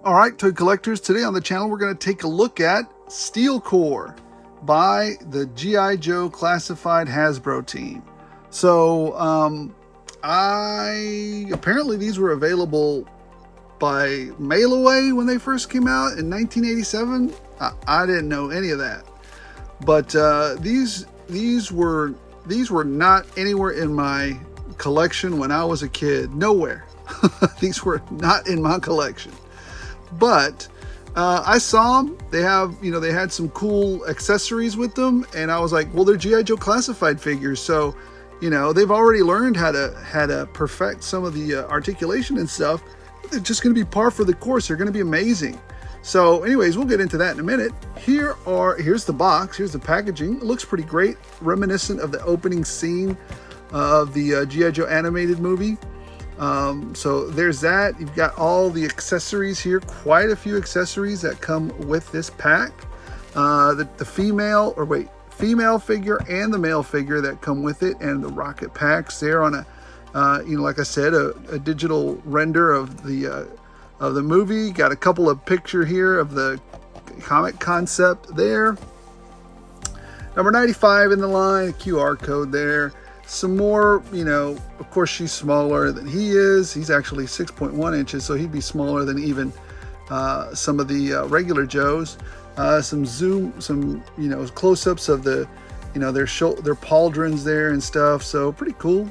All right, toy collectors, today on the channel we're going to take a look at Steel Core by the G.I. Joe Classified Hasbro team. So apparently these were available by mail away when they first came out in 1987. I didn't know any of that, but these were not anywhere in my collection when I was a kid. Nowhere. These were not in my collection. But I saw them. They had some cool accessories with them, and I was like, well, they're G.I. Joe Classified figures, so they've already learned how to perfect some of the articulation and stuff. They're just going to be par for the course. They're going to be amazing. So anyways, we'll get into that in a minute. Here's the box. Here's the packaging. It looks pretty great, reminiscent of the opening scene of the G.I. Joe animated movie. So there's that. You've got all the accessories here, quite a few accessories that come with this pack. The female figure and the male figure that come with it, and the rocket packs there on like I said, a digital render of the movie. Got a couple of picture here of the comic concept there. Number 95 in the line, QR code there. Some more, of course she's smaller than he is. He's actually 6.1 inches, so he'd be smaller than even some of the regular Joes. Some close-ups of the, their pauldrons there and stuff. So pretty cool.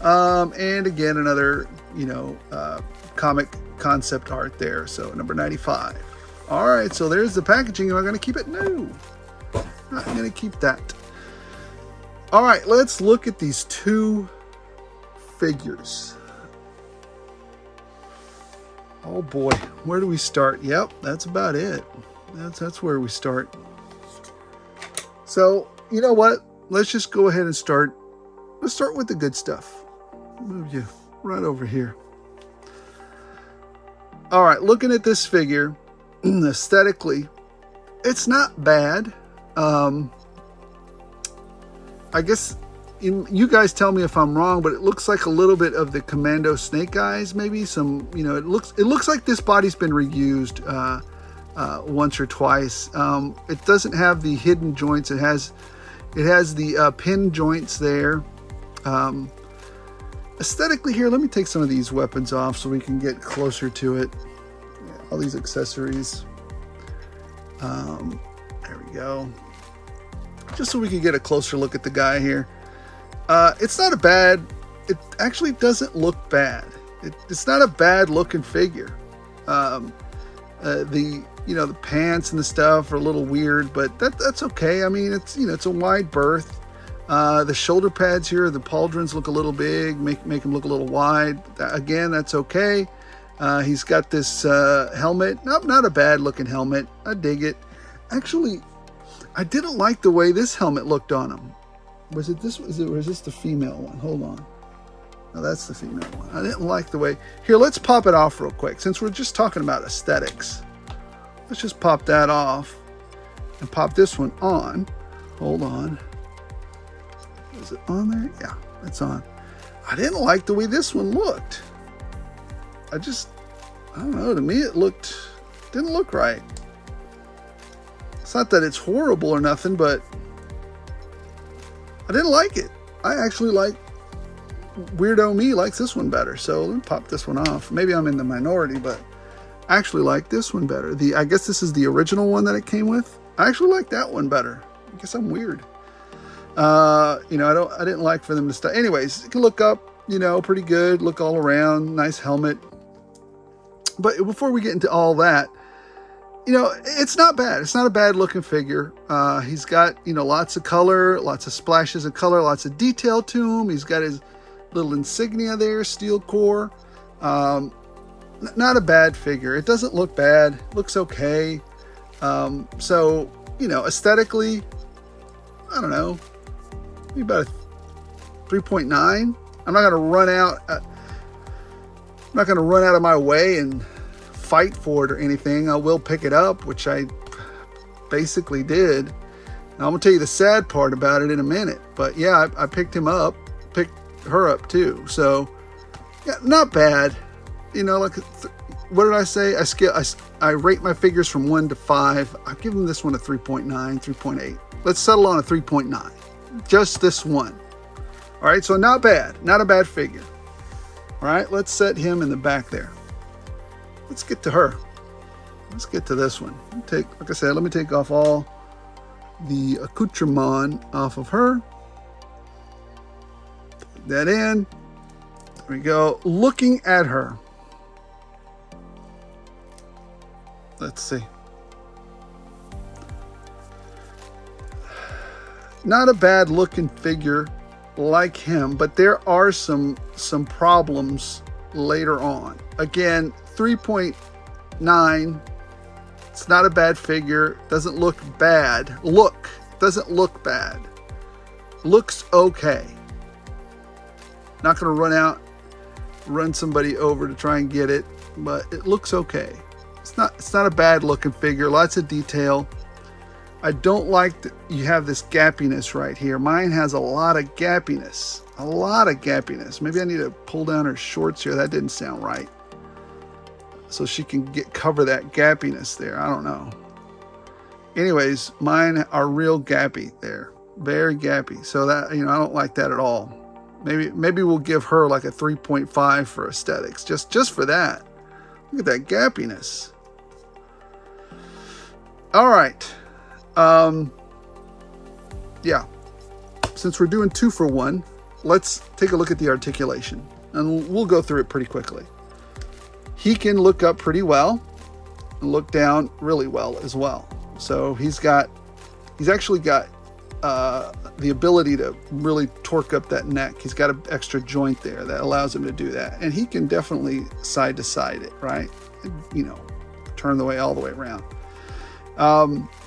And again, another, comic concept art there. So number 95. All right, so there's the packaging. Am I going to keep it? No, not going to keep that. All right, let's look at these two figures. Oh boy, where do we start? Yep, that's about it. That's where we start. So, you know what? Let's just go ahead and start. Let's start with the good stuff. Move you right over here. All right, looking at this figure, aesthetically, it's not bad. I guess you guys tell me if I'm wrong, but it looks like a little bit of the Commando Snake Eyes, maybe some. It looks like this body's been reused once or twice. It doesn't have the hidden joints. It has the pin joints there. Aesthetically here, let me take some of these weapons off so we can get closer to it. Yeah, all these accessories. There we go. Just so we can get a closer look at the guy here. It's not a bad, it actually doesn't look bad. It's not a bad looking figure. The pants and the stuff are a little weird, but that's okay. I mean, it's a wide berth. The shoulder pads here, the pauldrons look a little big, make him look a little wide. Again, that's okay. He's got this helmet. Not a bad looking helmet. I dig it. Actually, I didn't like the way this helmet looked on him. Was this the female one? Hold on. No, that's the female one. I didn't like the way. Here, let's pop it off real quick. Since we're just talking about aesthetics, let's just pop that off and pop this one on. Hold on. Is it on there? Yeah, it's on. I didn't like the way this one looked. I don't know. To me, didn't look right. It's not that it's horrible or nothing, but I didn't like it. I actually Weirdo me likes this one better. So let me pop this one off. Maybe I'm in the minority, but I actually like this one better. I guess this is the original one that it came with. I actually like that one better. I guess I'm weird. I didn't like for them to start. Anyways, you can look up, pretty good. Look all around. Nice helmet. But before we get into all that, it's not bad. It's not a bad looking figure. He's got, lots of color, lots of splashes of color, lots of detail to him. He's got his little insignia there, Steel Core. Not a bad figure. It doesn't look bad. Looks okay. So, aesthetically, I don't know, maybe about a 3.9. I'm not going to run out. I'm not going to run out of my way and fight for it or anything. I will pick it up, which I basically did. And I'm gonna tell you the sad part about it in a minute, but yeah, I picked her up too. So yeah, not bad. Like what did I say? I rate my figures from 1 to 5. I give them this one a 3.9, 3.8. Let's settle on a 3.9. Just this one. All right, so not bad. Not a bad figure. All right, let's set him in the back there. Let's get to her. Let's get to this one. Like I said, let me take off all the accoutrement off of her. Put that in. There we go. Looking at her. Let's see. Not a bad looking figure like him, but there are some problems later on. Again, 3.9. It's not a bad figure. Doesn't look bad. Doesn't look bad. Looks okay. Not going to run somebody over to try and get it, but it looks okay. It's not a bad looking figure. Lots of detail. I don't like that you have this gappiness right here. Mine has a lot of gappiness. A lot of gappiness. Maybe I need to pull down her shorts here. That didn't sound right. So she can cover that gappiness there. I don't know. Anyways, mine are real gappy there. Very gappy. So that, I don't like that at all. Maybe we'll give her like a 3.5 for aesthetics. Just for that. Look at that gappiness. All right. Yeah. Since we're doing 2 for 1, let's take a look at the articulation. And we'll go through it pretty quickly. He can look up pretty well and look down really well as well. So he's actually got the ability to really torque up that neck. He's got an extra joint there that allows him to do that. And he can definitely side to side it, right? Turn all the way around.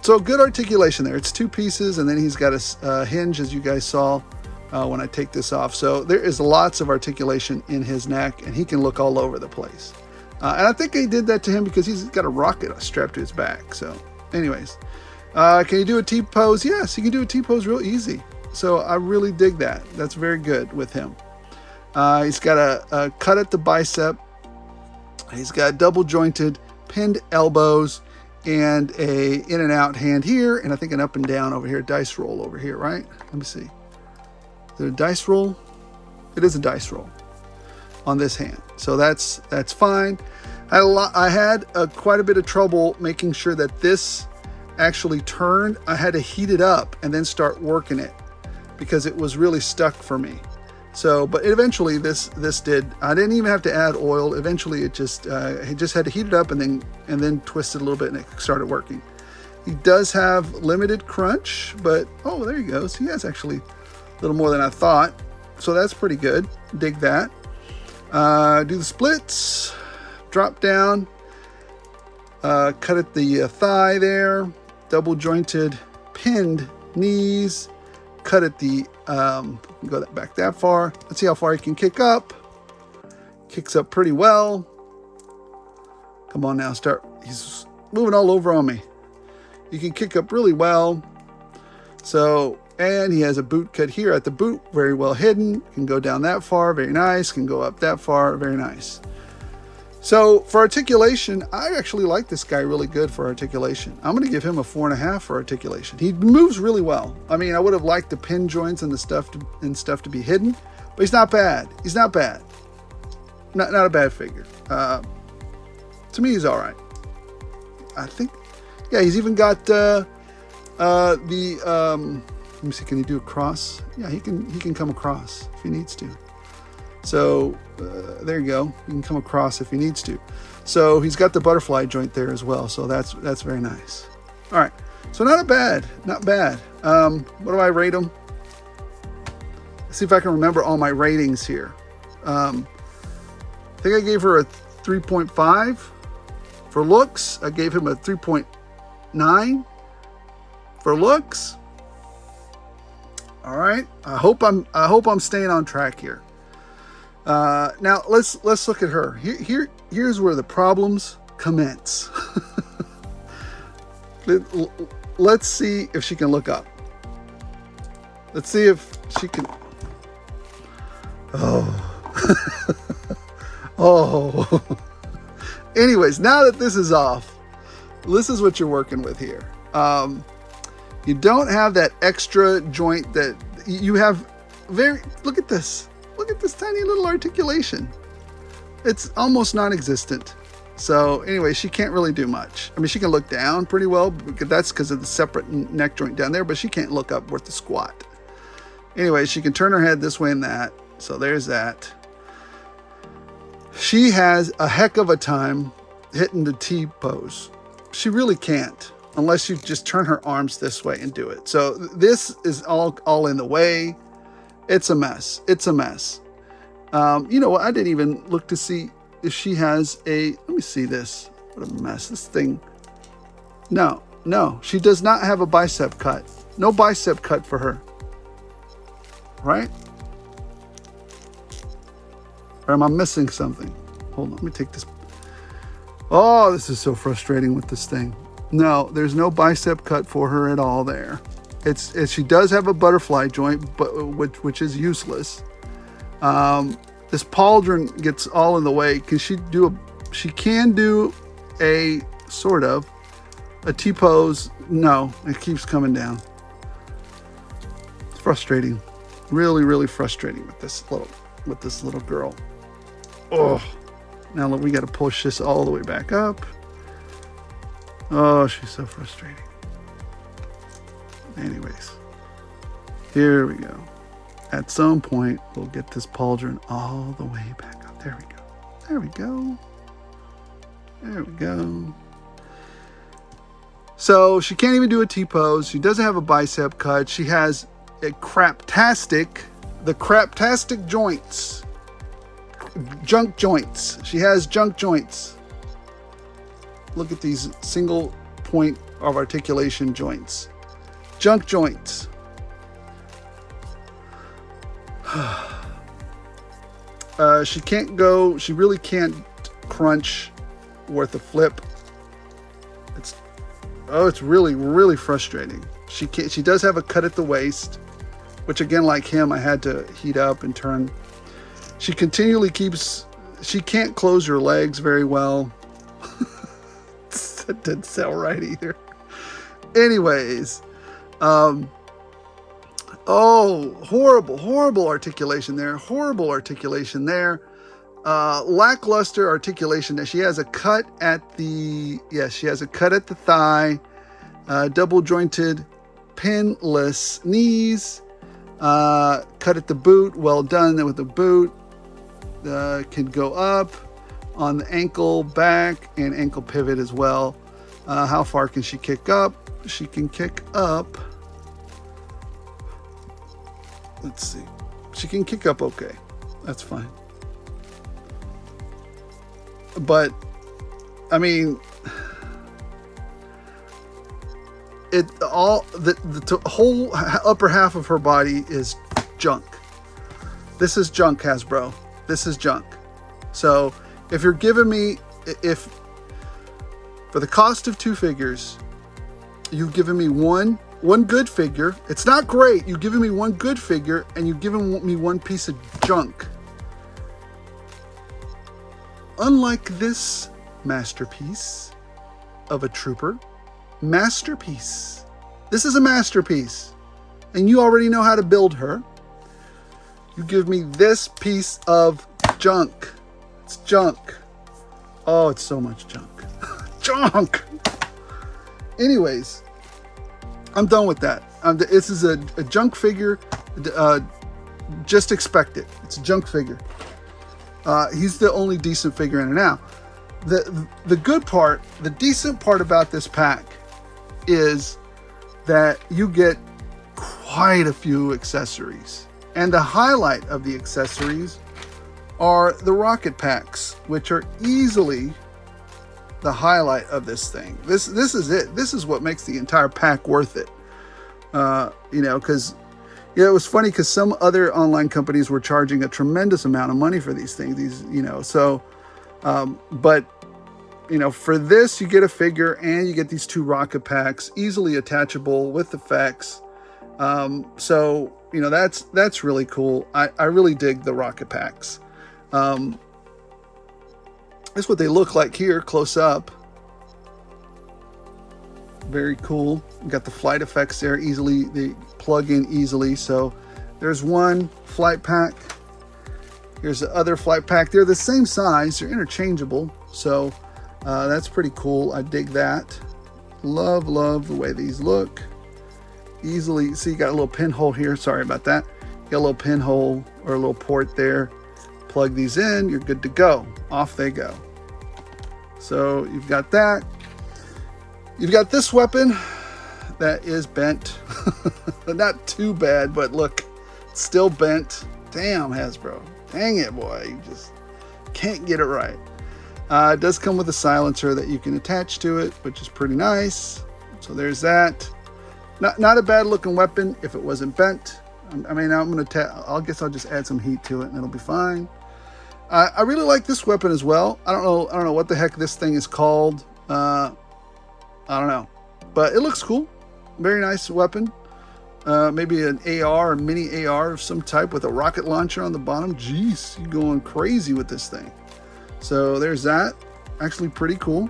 So good articulation there. It's 2 pieces, and then he's got a hinge, as you guys saw when I take this off. So there is lots of articulation in his neck, and he can look all over the place. And I think they did that to him because he's got a rocket strapped to his back. So anyways, can you do a T-pose? Yes, he can do a T-pose real easy. So I really dig that. That's very good with him. He's got a cut at the bicep. He's got double jointed pinned elbows and a in and out hand here. And I think an up and down over here, dice roll over here, right? Let me see. Is it a dice roll? It is a dice roll on this hand. So that's fine. I had quite a bit of trouble making sure that this actually turned. I had to heat it up and then start working it because it was really stuck for me. So, but eventually this did. I didn't even have to add oil. Eventually it just had to heat it up and then twist it a little bit and it started working. He does have limited crunch, but oh, there he goes. He has actually a little more than I thought. So that's pretty good. Dig that. Do the splits, drop down, cut at the thigh there, double jointed pinned knees, cut at the, go back that far. Let's see how far he can kick up. Kicks up pretty well. Come on now, he's moving all over on me. You can kick up really well. So, and he has a boot cut here at the boot, very well hidden. Can go down that far, very nice. Can go up that far, very nice. So for articulation, I actually like this guy really good for articulation. I'm going to give him a 4.5 for articulation. He moves really well. I mean, I would have liked the pin joints and the stuff to be hidden, but he's not bad. He's not bad. Not a bad figure. To me, he's all right. I think, yeah, he's even got let me see, can he do a cross? Yeah, he can come across if he needs to. So there you go. He can come across if he needs to. So he's got the butterfly joint there as well. So that's very nice. All right. So not bad. What do I rate him? Let's see if I can remember all my ratings here. I think I gave her a 3.5 for looks. I gave him a 3.9 for looks. All right. I hope I'm staying on track here. Now let's look at her. Here's where the problems commence. Let's see if she can look up. Let's see if she can. Oh, oh, Anyways, now that this is off, this is what you're working with here. You don't have that extra joint that you have. Look at this. Look at this tiny little articulation. It's almost non-existent. So anyway, she can't really do much. I mean, she can look down pretty well, because that's because of the separate neck joint down there, but she can't look up worth the squat. Anyway, she can turn her head this way and that. So there's that. She has a heck of a time hitting the T pose. She really can't, unless you just turn her arms this way and do it. So this is all in the way. It's a mess. It's a mess. You know what? I didn't even look to see if she has a, let me see this. What a mess. This thing. No, she does not have a bicep cut. No bicep cut for her. Right? Or am I missing something? Hold on, let me take this. Oh, this is so frustrating with this thing. No, there's no bicep cut for her at all there. She does have a butterfly joint, but which is useless. This pauldron gets all in the way. She can do a sort of a T-pose. No, it keeps coming down. It's frustrating. Really, really frustrating with this little girl. Oh, now we got to push this all the way back up. Oh, she's so frustrating. Anyways, here we go. At some point, we'll get this pauldron all the way back up. There we go. There we go. There we go. So she can't even do a T-pose. She doesn't have a bicep cut. She has the craptastic joints. Junk joints. She has junk joints. Look at these single point of articulation joints. Junk joints. She really can't crunch worth a flip. It's really, really frustrating. She does have a cut at the waist, which again, like him, I had to heat up and turn. She can't close her legs very well. That didn't sound right either. Anyways, horrible articulation there. Horrible articulation there. Lackluster articulation there. She has a cut at the thigh. Double jointed, pinless knees. Cut at the boot. Well done with the boot. Can go up on the ankle, back, and ankle pivot as well. How far can she kick up? She can kick up. Let's see. She can kick up okay. That's fine. But, I mean, the whole upper half of her body is junk. This is junk, Hasbro. This is junk. So, if you're giving me, for the cost of 2 figures, you've given me one good figure. It's not great. You've given me one good figure, and you've given me one piece of junk. Unlike this masterpiece of a trooper. Masterpiece. This is a masterpiece. And you already know how to build her. You give me this piece of junk. It's junk. Oh, it's so much junk. Junk! Anyways, I'm done with that. This is a junk figure. Just expect it. It's a junk figure. He's the only decent figure in it now. The good part, the decent part about this pack is that you get quite a few accessories. And the highlight of the accessories are the rocket packs, which are easily the highlight of this thing. This is it. This is what makes the entire pack worth it. Because it was funny because some other online companies were charging a tremendous amount of money for these things. For this, you get a figure and you get these 2 rocket packs, easily attachable with effects. That's really cool. I really dig the rocket packs. That's what they look like here, close up. Very cool. You got the flight effects there easily. They plug in easily. So there's one flight pack. Here's the other flight pack. They're the same size. They're interchangeable. So that's pretty cool. I dig that. Love the way these look. Easily, see, you got a little pinhole here. Sorry about that. You got a little pinhole or a little port there. Plug these in. You're good to go. Off they go. So you've got that. You've got this weapon that is bent. Not too bad, but look, it's still bent. Damn, Hasbro. Dang it, boy. You just can't get it right. It does come with a silencer that you can attach to it, which is pretty nice. So there's that. Not a bad looking weapon if it wasn't bent. I mean, I guess I'll just add some heat to it and it'll be fine. I really like this weapon as well. I don't know what the heck this thing is called. I don't know, but it looks cool. Very nice weapon. Maybe an AR, a mini AR of some type with a rocket launcher on the bottom. Jeez, you're going crazy with this thing. So there's that. Actually pretty cool.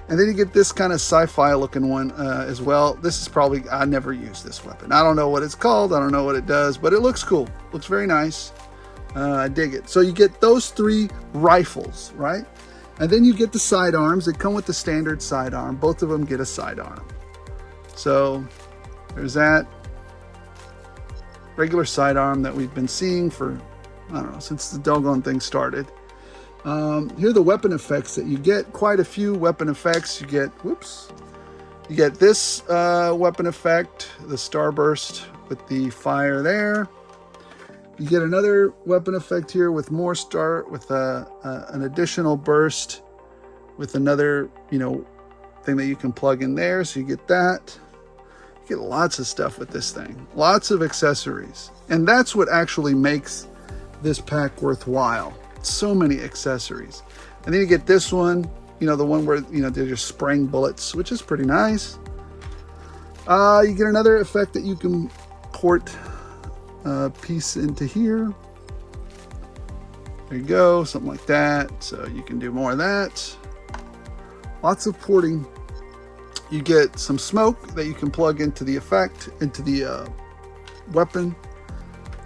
And then you get this kind of sci-fi looking one as well. This is probably, I never used this weapon. I don't know what it's called. I don't know what it does, but it looks cool. Looks very nice. I dig it. So you get those 3 rifles, right? And then you get the sidearms. They come with the standard sidearm. Both of them get a sidearm. So there's that. Regular sidearm that we've been seeing for, I don't know, since the doggone thing started. Here are the weapon effects that you get. Quite a few weapon effects. You get, whoops. You get this weapon effect, the starburst with the fire there. You get another weapon effect here with more with an additional burst with another, thing that you can plug in there. So you get that. You get lots of stuff with this thing. Lots of accessories. And that's what actually makes this pack worthwhile. So many accessories. And then you get this one, the one where, they're just spraying bullets, which is pretty nice. You get another effect that you can port piece into here. There you go, something like that. So you can do more of that. Lots of porting. You get some smoke that you can plug into the effect, into the weapon.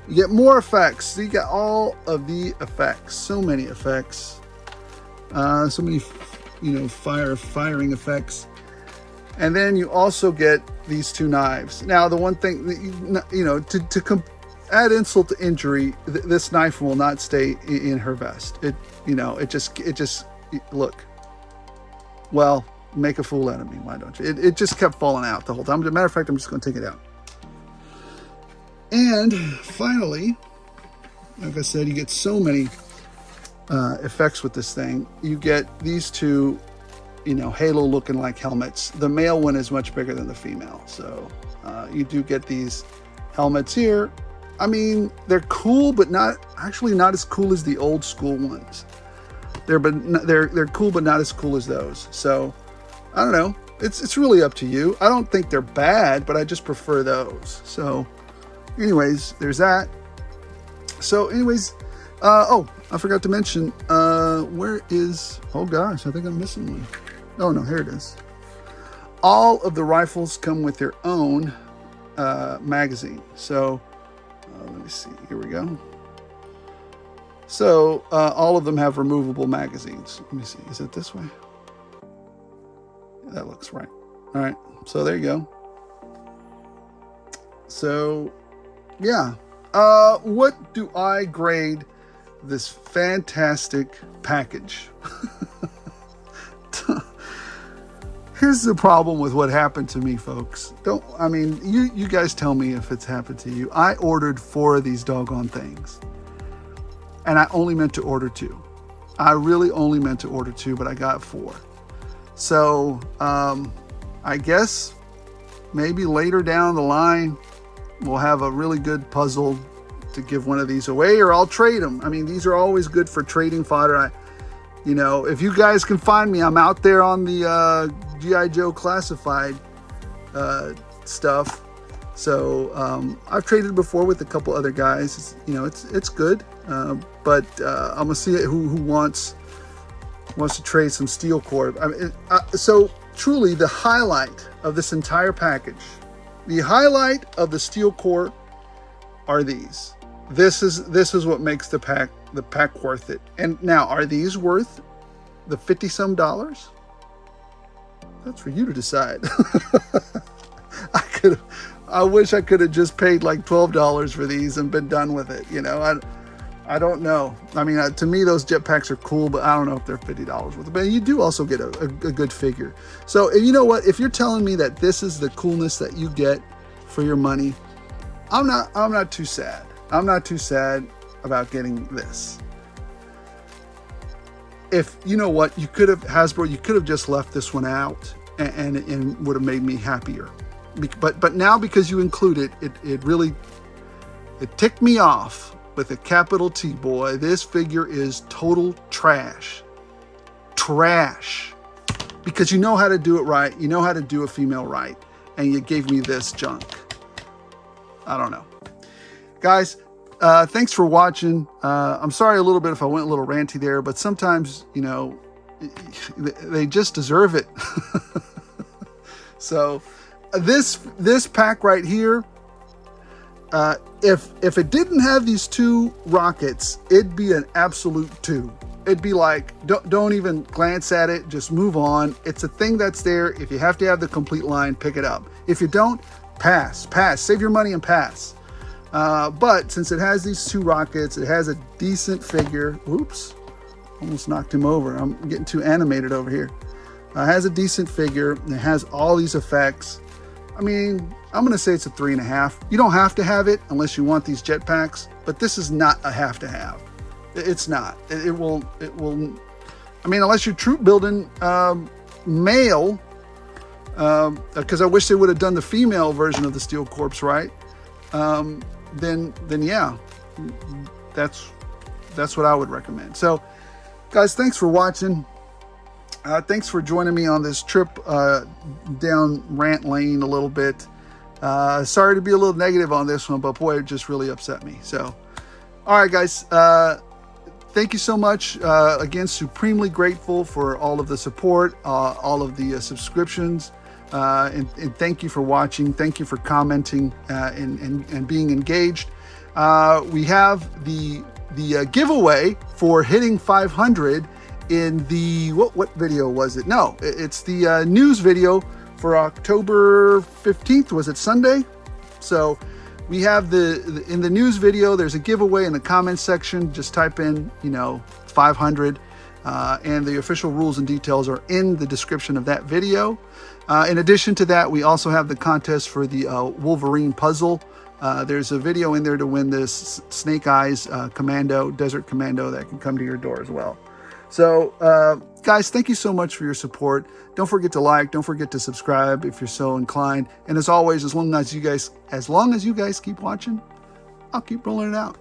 You get more effects. So you got all of the effects. So many effects. So many, firing effects. And then you also get these 2 knives. Now, the one thing that to add insult to injury, this knife will not stay in her vest. It just look. Well, make a fool out of me. Why don't you? It just kept falling out the whole time. As a matter of fact, I'm just going to take it out. And finally, like I said, you get so many effects with this thing. You get these 2. Halo looking like helmets. The male one is much bigger than the female. So you do get these helmets here. I mean, they're cool, but not as cool as the old school ones. They're cool, but not as cool as those. So I don't know. It's really up to you. I don't think they're bad, but I just prefer those. So anyways, there's that. So anyways, I forgot to mention, where is, oh gosh, I think I'm missing one. Oh no, here it is. All of the rifles come with their own magazine. So let me see, here we go. So all of them have removable magazines. Let me see, is it this way? Yeah, that looks right. All right, so there you go. So yeah, what do I grade this fantastic package? Here's the problem with what happened to me, folks. You guys tell me if it's happened to you. I ordered 4 of these doggone things. And I only meant to order 2. I really only meant to order 2, but I got 4. So, I guess maybe later down the line, we'll have a really good puzzle to give one of these away, or I'll trade them. I mean, these are always good for trading fodder. If you guys can find me, I'm out there on the G.I. Joe classified stuff. So I've traded before with a couple other guys. It's good, but I'm gonna see who wants wants to trade some Steel Corp. I mean, so truly the highlight of this entire package, the highlight of the Steel Corp are these. This is what makes the pack worth it. And now, are these worth the $50-some? That's for you to decide. I wish I could have just paid like $12 for these and been done with it. You know, I don't know. I mean, to me, those jetpacks are cool, but I don't know if they're $50 worth. But you do also get a good figure. So you know what? If you're telling me that this is the coolness that you get for your money, I'm not too sad. I'm not too sad about getting this. If you know what, you could have, Hasbro, you could have just left this one out and would have made me happier. But now, because you include it, it really ticked me off with a capital T, boy. This figure is total trash. Trash. Because you know how to do it right. You know how to do a female right. And you gave me this junk. I don't know. Guys, thanks for watching. I'm sorry a little bit if I went a little ranty there, but sometimes, you know, they just deserve it. So this pack right here, if it didn't have these two rockets, it'd be an absolute 2. It'd be like, don't even glance at it, just move on. It's a thing that's there. If you have to have the complete line, pick it up. If you don't, pass, save your money and pass. But since it has these two rockets, it has a decent figure. Oops, almost knocked him over. I'm getting too animated over here. It has a decent figure. It has all these effects. I mean, I'm going to say it's a 3.5. You don't have to have it unless you want these jetpacks, but this is not a have to have. It's not. It will, I mean, unless you're troop building male, because I wish they would have done the female version of the Steel Corps, right? Then yeah, that's what I would recommend. So guys, thanks for watching. Thanks for joining me on this trip down rant lane a little bit. Sorry to be a little negative on this one, but boy, it just really upset me. So, all right, guys, thank you so much. Again, supremely grateful for all of the support, all of the subscriptions. And thank you for watching. Thank you for commenting and being engaged. We have the giveaway for hitting 500 in the what video was it? No, it's the news video for October 15th. Was it Sunday? So we have in the news video, there's a giveaway in the comments section. Just type in 500 and the official rules and details are in the description of that video. In addition to that, we also have the contest for the Wolverine puzzle. There's a video in there to win this Snake Eyes Desert Commando that can come to your door as well. So, guys, thank you so much for your support. Don't forget to like, don't forget to subscribe if you're so inclined. And as always, as long as you guys keep watching, I'll keep rolling it out.